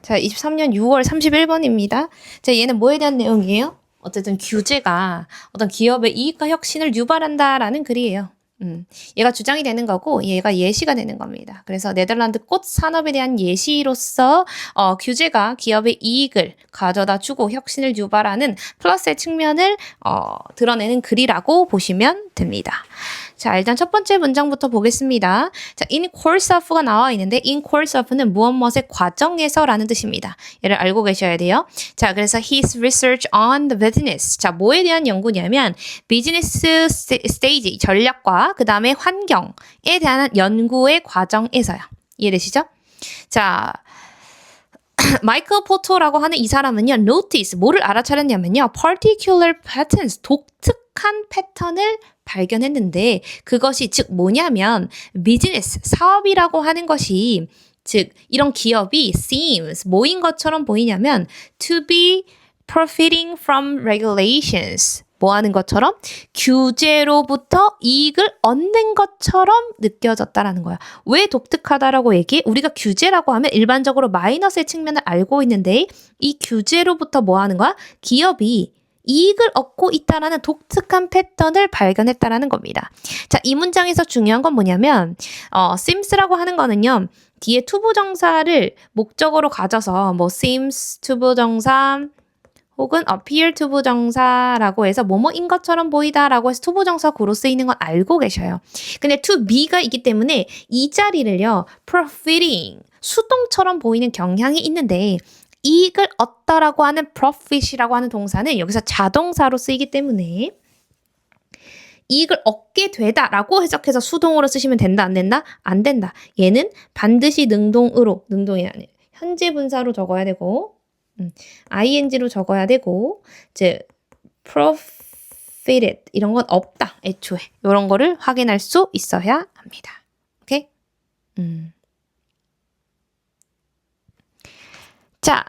자, 23년 6월 31번입니다. 자, 얘는 뭐에 대한 내용이에요? 어쨌든 규제가 어떤 기업의 이익과 혁신을 유발한다라는 글이에요. 얘가 주장이 되는 거고 얘가 예시가 되는 겁니다. 그래서 네덜란드 꽃 산업에 대한 예시로서 규제가 기업의 이익을 가져다 주고 혁신을 유발하는 플러스의 측면을 드러내는 글이라고 보시면 됩니다. 자, 일단 첫 번째 문장부터 보겠습니다. 자, in course of가 나와 있는데 in course of는 무엇무엇의 과정에서라는 뜻입니다. 얘를 알고 계셔야 돼요. 자, 그래서 his research on the business. 자, 뭐에 대한 연구냐면 비즈니스 스테이지, 전략과 그 다음에 환경에 대한 연구의 과정에서요. 이해되시죠? 자, 마이클 포토라고 하는 이 사람은요, notice, 뭐를 알아차렸냐면요, particular patterns, 독특한 패턴을 발견했는데 그것이 즉 뭐냐면 비즈니스, 사업이라고 하는 것이 즉 이런 기업이 seems, 뭐인 것처럼 보이냐면 to be profiting from regulations, 뭐 하는 것처럼? 규제로부터 이익을 얻는 것처럼 느껴졌다라는 거야. 왜 독특하다라고 얘기해? 우리가 규제라고 하면 일반적으로 마이너스의 측면을 알고 있는데 이 규제로부터 뭐 하는 거야? 기업이 이익을 얻고 있다라는 독특한 패턴을 발견했다라는 겁니다. 자, 이 문장에서 중요한 건 뭐냐면 seems라고 하는 거는요. 뒤에 투부정사를 목적으로 가져서 뭐 seems 투부정사 혹은 appear 투부정사라고 해서 뭐뭐인 것처럼 보이다라고 해서 투부정사 구로 쓰이는 건 알고 계셔요. 근데 to be가 있기 때문에 이 자리를요. profiting, 수동처럼 보이는 경향이 있는데 이익을 얻다라고 하는 profit이라고 하는 동사는 여기서 자동사로 쓰이기 때문에 이익을 얻게 되다라고 해석해서 수동으로 쓰시면 된다, 안 된다? 안 된다. 얘는 반드시 능동으로, 능동이 아니에요. 현재 분사로 적어야 되고 ing로 적어야 되고 즉 profited 이런 건 없다. 애초에 이런 거를 확인할 수 있어야 합니다. 오케이? 자,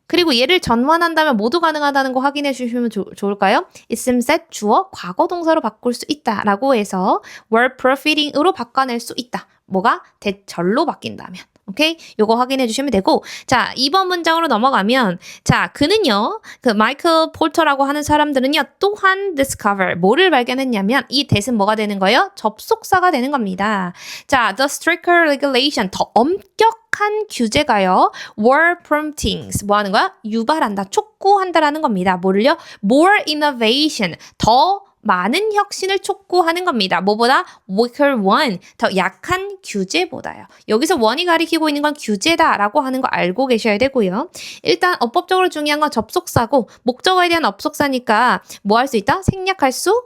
그리고 얘를 전환한다면 모두 가능하다는 거 확인해 주시면 좋을까요? It seems that 주어 과거 동사로 바꿀 수 있다라고 해서 were profiting으로 바꿔낼 수 있다. 뭐가? 대절로 바뀐다면. 오케이? 요거 확인해 주시면 되고 자, 2번 문장으로 넘어가면 자, 그는요. 그 마이클 폴터라고 하는 사람들은요. 또한 discover 뭐를 발견했냐면 이 that은 뭐가 되는 거예요? 접속사가 되는 겁니다. 자, the stricter regulation 더 엄격한 규제가요. were prompting 뭐 하는 거야? 유발한다, 촉구한다라는 겁니다. 뭐를요? more innovation 더 많은 혁신을 촉구하는 겁니다. 뭐보다? weaker one, 더 약한 규제보다요. 여기서 one이 가리키고 있는 건 규제다라고 하는 거 알고 계셔야 되고요. 일단 어법적으로 중요한 건 접속사고 목적어에 대한 업속사니까 뭐 할 수 있다? 생략할 수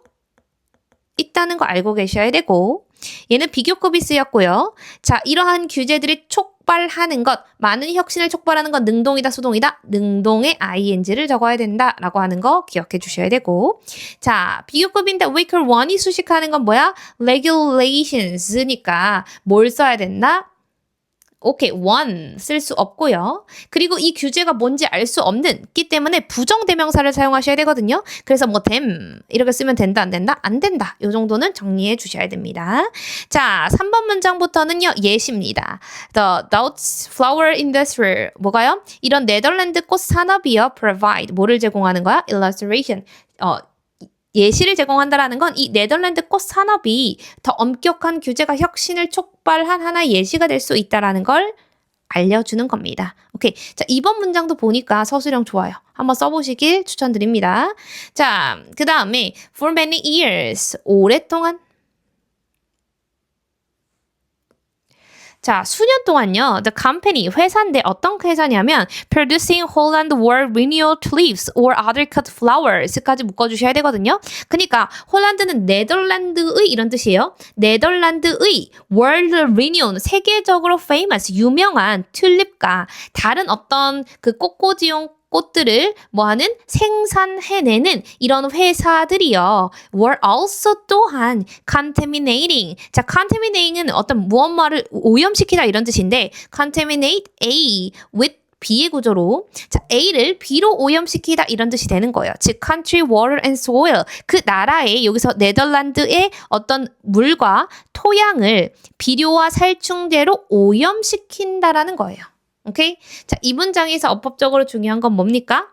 있다는 거 알고 계셔야 되고 얘는 비교급이 쓰였고요. 자, 이러한 규제들이 촉발하는 것, 많은 혁신을 촉발하는 건 능동이다, 수동이다? 능동의 ing를 적어야 된다라고 하는 거 기억해 주셔야 되고 자, 비교급인데 weaker one이 수식하는 건 뭐야? regulations니까 뭘 써야 된다? 오케이, one 쓸 수 없고요. 그리고 이 규제가 뭔지 알 수 없기 때문에 부정대명사를 사용하셔야 되거든요. 그래서 뭐 them 이렇게 쓰면 된다, 안 된다? 안 된다. 이 정도는 정리해 주셔야 됩니다. 자, 3번 문장부터는요. 예시입니다. The Dutch flower industry 뭐가요? 이런 네덜란드 꽃 산업이요. provide 뭐를 제공하는 거야? illustration 예시를 제공한다라는 건 이 네덜란드 꽃 산업이 더 엄격한 규제가 혁신을 촉발한 하나의 예시가 될 수 있다라는 걸 알려주는 겁니다. 오케이. 자, 이번 문장도 보니까 서술형 좋아요. 한번 써보시길 추천드립니다. 자, 그 다음에 for many years 오랫동안 자, 수년 동안요. The company, 회사인데 어떤 회사냐면 producing Holland World Renewal Tulips or other cut flowers까지 묶어주셔야 되거든요. 그러니까 홀란드는 네덜란드의 이런 뜻이에요. 네덜란드의 World Renewal, 세계적으로 famous, 유명한 튤립과 다른 어떤 그 꽃꽂이용 꽃들을 뭐하는 생산해내는 이런 회사들이요. were also 또한 contaminating. 자, contaminating은 어떤 무언가를 오염시키다 이런 뜻인데 contaminate A with B의 구조로 자, A를 B로 오염시키다 이런 뜻이 되는 거예요. 즉 country, water and soil 그 나라의 여기서 네덜란드의 어떤 물과 토양을 비료와 살충제로 오염시킨다라는 거예요. 오케이? 자, 이 문장에서 어법적으로 중요한 건 뭡니까?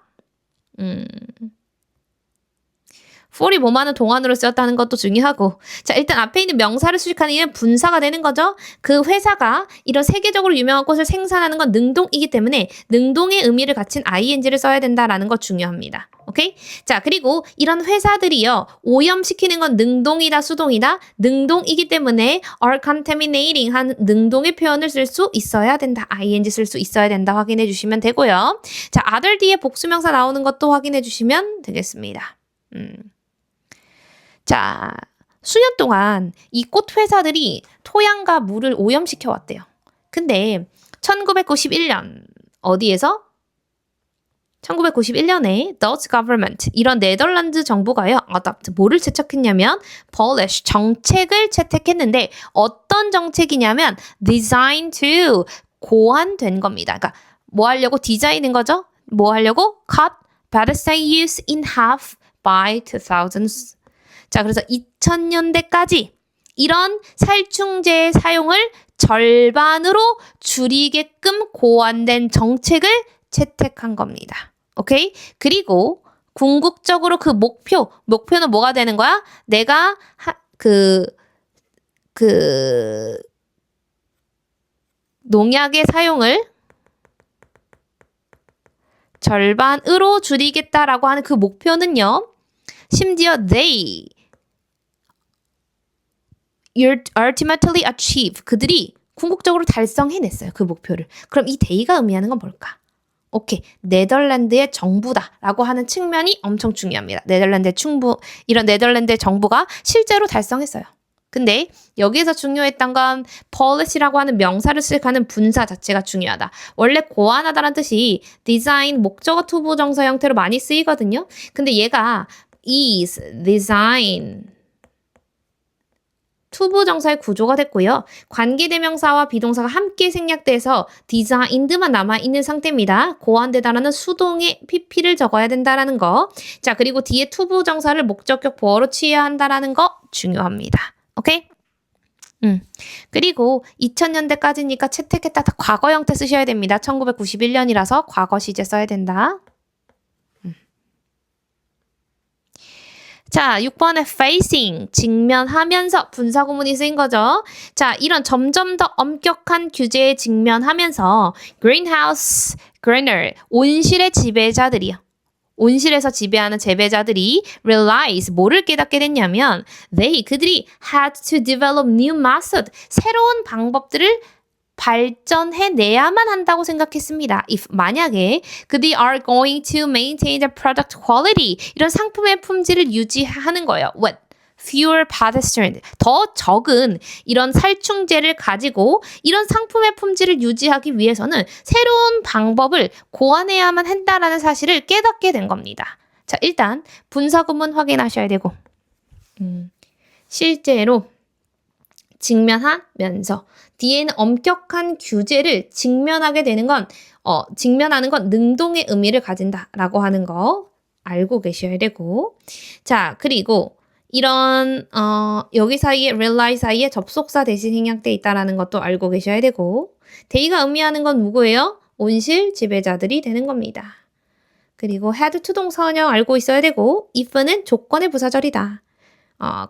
for이 뭐만은 동안으로 쓰였다는 것도 중요하고 자 일단 앞에 있는 명사를 수식하는 이는 분사가 되는 거죠. 그 회사가 이런 세계적으로 유명한 꽃을 생산하는 건 능동이기 때문에 능동의 의미를 갖춘 ing를 써야 된다라는 거 중요합니다. 오케이? 자 그리고 이런 회사들이요 오염시키는 건 능동이다 수동이다 능동이기 때문에 are contaminating 한 능동의 표현을 쓸 수 있어야 된다 ing 쓸 수 있어야 된다 확인해 주시면 되고요. 자 other 뒤에 복수명사 나오는 것도 확인해 주시면 되겠습니다. 자, 수년 동안 이 꽃 회사들이 토양과 물을 오염시켜 왔대요. 근데 1991년 어디에서? 1991년에 Dutch government 이런 네덜란드 정부가요. adopt 뭐를 채택했냐면 polish 정책을 채택했는데 어떤 정책이냐면 design to 고안된 겁니다. 그러니까 뭐 하려고 디자인인 거죠? 뭐 하려고? cut pesticide use in half by 2000s. 자, 그래서 2000년대까지 이런 살충제의 사용을 절반으로 줄이게끔 고안된 정책을 채택한 겁니다. 오케이? 그리고 궁극적으로 그 목표는 뭐가 되는 거야? 내가 농약의 사용을 절반으로 줄이겠다라고 하는 그 목표는요. 심지어 they ultimately achieve 그들이 궁극적으로 달성해냈어요. 그 목표를. 그럼 이 they가 의미하는 건 뭘까? 오케이. 네덜란드의 정부다라고 하는 측면이 엄청 중요합니다. 이런 네덜란드의 정부가 실제로 달성했어요. 근데 여기에서 중요했던 건 policy라고 하는 명사를 수식하는 분사 자체가 중요하다. 원래 고안하다라는 뜻이 디자인, 목적어 투부 정사 형태로 많이 쓰이거든요. 근데 얘가 is, design 투부 정사의 구조가 됐고요. 관계대명사와 비동사가 함께 생략돼서 designed만 남아있는 상태입니다. 고안되다라는 수동의 pp를 적어야 된다라는 거. 자, 그리고 뒤에 투부 정사를 목적격 보어로 취해야 한다라는 거 중요합니다. 오케이? 그리고 2000년대까지니까 채택했다 과거 형태 쓰셔야 됩니다. 1991년이라서 과거 시제 써야 된다. 자, 6번에 facing, 직면하면서 분사구문이 쓰인 거죠. 자, 이런 점점 더 엄격한 규제에 직면하면서 greenhouse greener, 온실의 지배자들이요. 온실에서 지배하는 재배자들이 realize, 뭐를 깨닫게 됐냐면 그들이 had to develop new method, 새로운 방법들을 발전해내야만 한다고 생각했습니다. If 만약에 그들이 are going to maintain the product quality 이런 상품의 품질을 유지하는 거예요. With fewer pedestrians 더 적은 이런 살충제를 가지고 이런 상품의 품질을 유지하기 위해서는 새로운 방법을 고안해야만 한다라는 사실을 깨닫게 된 겁니다. 자, 일단 분사구문 확인하셔야 되고 실제로 직면하면서 뒤에는 엄격한 규제를 직면하게 되는 건 직면하는 건 능동의 의미를 가진다라고 하는 거 알고 계셔야 되고 자 그리고 이런 여기 사이에 rely 사이에 접속사 대신 생략돼 있다라는 것도 알고 계셔야 되고 they가 의미하는 건 누구예요? 온실 지배자들이 되는 겁니다. 그리고 had to 동사원형 알고 있어야 되고 if는 조건의 부사절이다.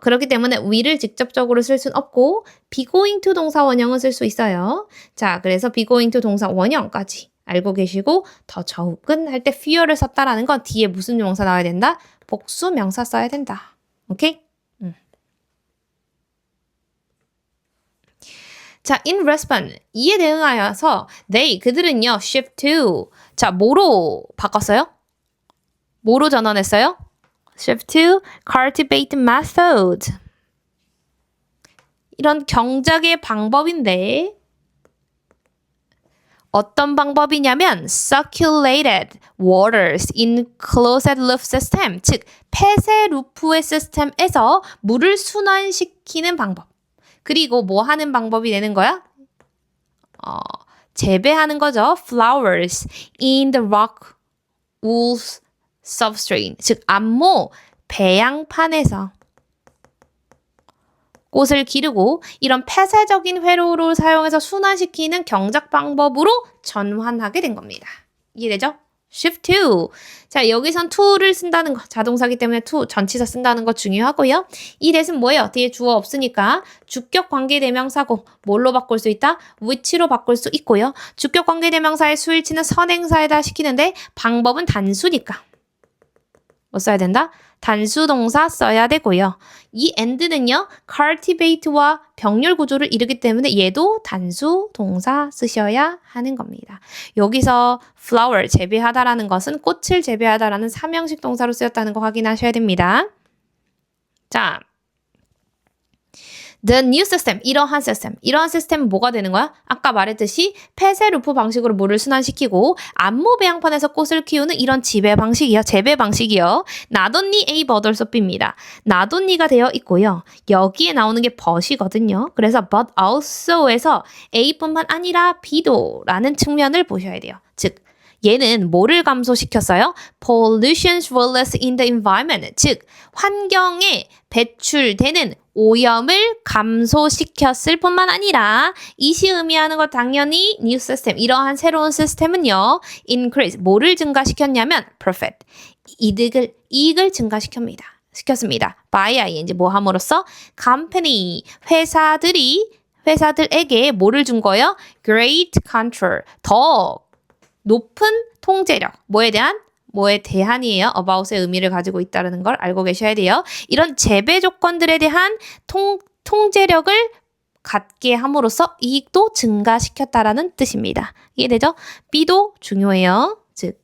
그렇기 때문에 we를 직접적으로 쓸 순 없고 be going to 동사 원형은 쓸 수 있어요. 자, 그래서 be going to 동사 원형까지 알고 계시고 더 적은 할 때 fewer를 썼다라는 건 뒤에 무슨 명사 나와야 된다? 복수 명사 써야 된다. 오케이? 자, in response 이에 대응하여서 그들은요 shift to 자, 뭐로 바꿨어요? 뭐로 전환했어요? shift to cultivate method. 이런 경작의 방법인데 어떤 방법이냐면 circulated waters in closed loop system 즉 폐쇄 루프의 시스템에서 물을 순환시키는 방법. 그리고 뭐 하는 방법이 되는 거야? 재배하는 거죠. flowers in the rock wool substrate 즉 암모 배양판에서 꽃을 기르고 이런 폐쇄적인 회로를 사용해서 순환시키는 경작 방법으로 전환하게 된 겁니다. 이해되죠? shift to. 자, 여기선 to를 쓴다는 거, 자동사기 때문에 to, 전치사 쓴다는 거 중요하고요. 이 that은 뭐예요? 뒤에 주어 없으니까 주격 관계대명사고 뭘로 바꿀 수 있다? which로 바꿀 수 있고요. 주격 관계대명사의 수일치는 선행사에다 시키는데 방법은 단수니까 뭐 써야 된다? 단수 동사 써야 되고요. 이 and는요, cultivate와 병렬 구조를 이루기 때문에 얘도 단수 동사 쓰셔야 하는 겁니다. 여기서 flower, 재배하다라는 것은 꽃을 재배하다라는 삼형식 동사로 쓰였다는 거 확인하셔야 됩니다. 자, the new system, 이러한 시스템은 뭐가 되는 거야? 아까 말했듯이 폐쇄 루프 방식으로 물을 순환시키고 안무 배양판에서 꽃을 키우는 이런 재배 방식이요. not only A but also B입니다. not only가 되어 있고요. 여기에 나오는 게 but이거든요. 그래서 but also에서 A뿐만 아니라 B도 라는 측면을 보셔야 돼요. 즉, 얘는 뭐를 감소시켰어요? pollutions released in the environment, 즉 환경에 배출되는 오염을 감소시켰을 뿐만 아니라 이시 의미하는 것 당연히 new system, 이러한 새로운 시스템은요, increase, 뭐를 증가시켰냐면 profit, 이익을 증가시켰습니다. by ing, 뭐 함으로써? company, 회사들에게 뭐를 준 거예요? great control, 더 높은 통제력, 뭐에 대한이에요. about의 의미를 가지고 있다는 걸 알고 계셔야 돼요. 이런 재배 조건들에 대한 통제력을 갖게 함으로써 이익도 증가시켰다라는 뜻입니다. 이해되죠? B도 중요해요. 즉,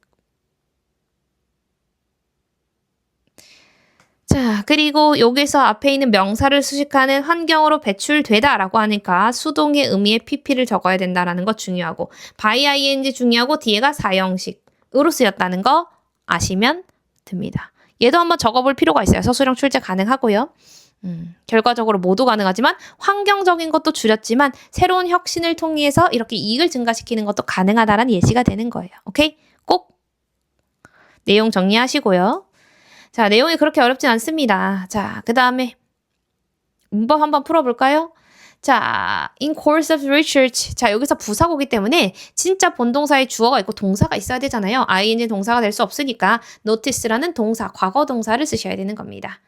자, 그리고 여기서 앞에 있는 명사를 수식하는 환경으로 배출되다라고 하니까 수동의 의미의 pp를 적어야 된다라는 거 중요하고 by ing 중요하고 뒤에가 사형식으로 쓰였다는 거 아시면 됩니다. 얘도 한번 적어볼 필요가 있어요. 서술형 출제 가능하고요. 결과적으로 모두 가능하지만 환경적인 것도 줄였지만 새로운 혁신을 통해서 이렇게 이익을 증가시키는 것도 가능하다라는 예시가 되는 거예요. 오케이? 꼭 내용 정리하시고요. 자, 내용이 그렇게 어렵진 않습니다. 자, 그 다음에 문법 한번 풀어볼까요? 자, in course of research. 자, 여기서 부사고기 때문에 진짜 본동사에 주어가 있고 동사가 있어야 되잖아요. ing 동사가 될 수 없으니까 notice라는 동사, 과거 동사를 쓰셔야 되는 겁니다.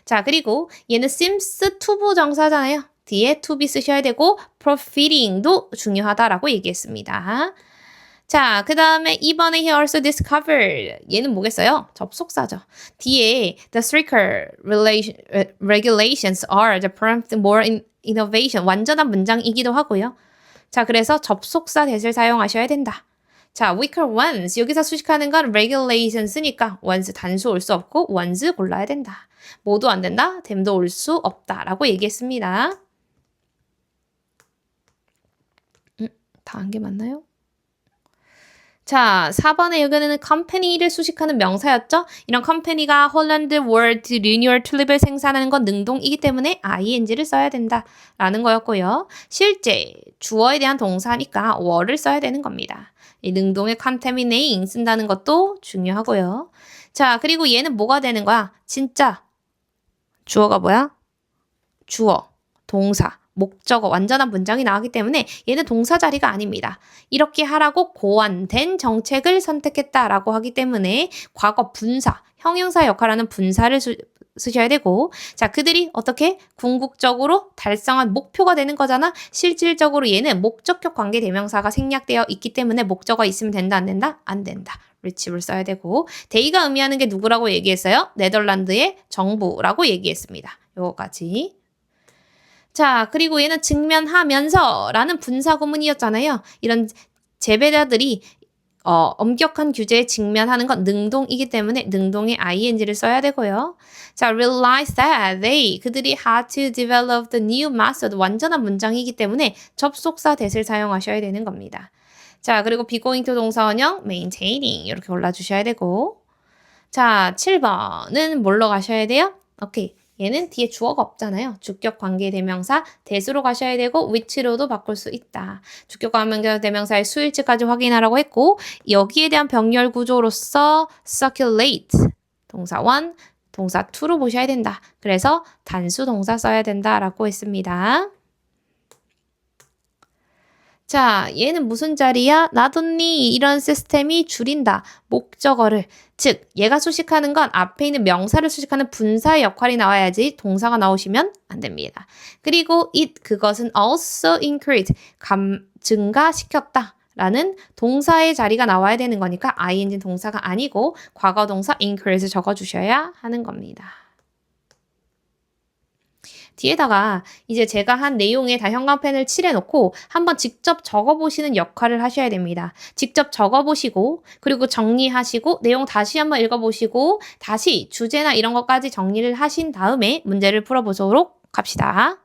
자, 그리고 얘는 seems to 부정사잖아요. 뒤에 to be 쓰셔야 되고 profiting도 중요하다라고 얘기했습니다. 자, 그 다음에 이번에 he also discovered. 얘는 뭐겠어요? 접속사죠. 뒤에 the stricter regulations are the prompt more innovation. 완전한 문장이기도 하고요. 자, 그래서 접속사 that을 사용하셔야 된다. 자, weaker ones. 여기서 수식하는 건 regulations니까 ones 단수 올 수 없고 ones 골라야 된다. 모두 안 된다. them도 올 수 없다라고 얘기했습니다. 다 한 게 맞나요? 자, 4번에 여기는 company를 수식하는 명사였죠? 이런 company가 홀란드 월드 리뉴얼 튤립을 생산하는 건 능동이기 때문에 ing를 써야 된다라는 거였고요. 실제 주어에 대한 동사니까 were를 써야 되는 겁니다. 이 능동의 contaminating 쓴다는 것도 중요하고요. 자, 그리고 얘는 뭐가 되는 거야? 진짜 주어가 뭐야? 주어, 동사. 목적어, 완전한 문장이 나오기 때문에 얘는 동사 자리가 아닙니다. 이렇게 하라고 고안된 정책을 선택했다라고 하기 때문에 과거 분사, 형용사 역할하는 분사를 쓰셔야 되고 자, 그들이 어떻게 궁극적으로 달성한 목표가 되는 거잖아. 실질적으로 얘는 목적격 관계 대명사가 생략되어 있기 때문에 목적어가 있으면 된다, 안 된다? 안 된다. reach를 써야 되고 they가 의미하는 게 누구라고 얘기했어요? 네덜란드의 정부라고 얘기했습니다. 요거까지. 자, 그리고 얘는 직면하면서라는 분사구문이었잖아요. 이런 재배자들이 엄격한 규제에 직면하는 건 능동이기 때문에 능동의 ing를 써야 되고요. 자, realize that 그들이 had to develop the new method. 완전한 문장이기 때문에 접속사 that을 사용하셔야 되는 겁니다. 자, 그리고 be going to 동사원형 maintaining 이렇게 골라주셔야 되고 자, 7번은 뭘로 가셔야 돼요? 오케이. 얘는 뒤에 주어가 없잖아요. 주격 관계 대명사 that으로 가셔야 되고 which로도 바꿀 수 있다. 주격 관계 대명사의 수일치까지 확인하라고 했고 여기에 대한 병렬 구조로서 circulate 동사 1, 동사 to로 보셔야 된다. 그래서 단수 동사 써야 된다라고 했습니다. 자, 얘는 무슨 자리야? not only 이런 시스템이 줄인다. 목적어를. 즉, 얘가 수식하는 건 앞에 있는 명사를 수식하는 분사의 역할이 나와야지 동사가 나오시면 안 됩니다. 그리고 그것은 also increased, 증가시켰다. 라는 동사의 자리가 나와야 되는 거니까 ing 동사가 아니고 과거 동사 increase 적어주셔야 하는 겁니다. 뒤에다가 이제 제가 한 내용에 다 형광펜을 칠해놓고 한번 직접 적어보시는 역할을 하셔야 됩니다. 직접 적어보시고 그리고 정리하시고 내용 다시 한번 읽어보시고 다시 주제나 이런 것까지 정리를 하신 다음에 문제를 풀어보도록 합시다.